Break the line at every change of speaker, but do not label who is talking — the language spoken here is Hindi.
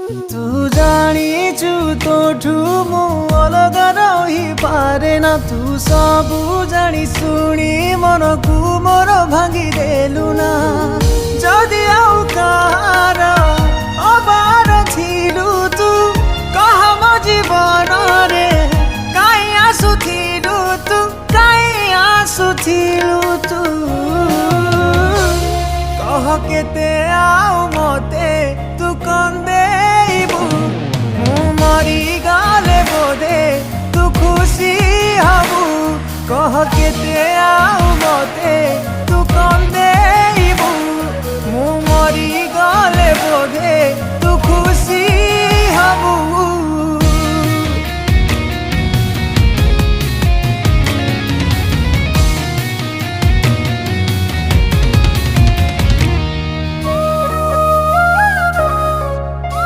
तू जानिचु तोठु मु अलगा रही पारे ना तू सबु जानी शुणी मन को मोर भांगी देलु ना जदि आउ कार अबार थिलु तू कह मो जीवन रे काई आसुथिलु तू काई आसुथिलु तू कह केते आउ मते तू कंदेबू मु मरी गले बोधे तू खुशी हबू कह केते आउ मते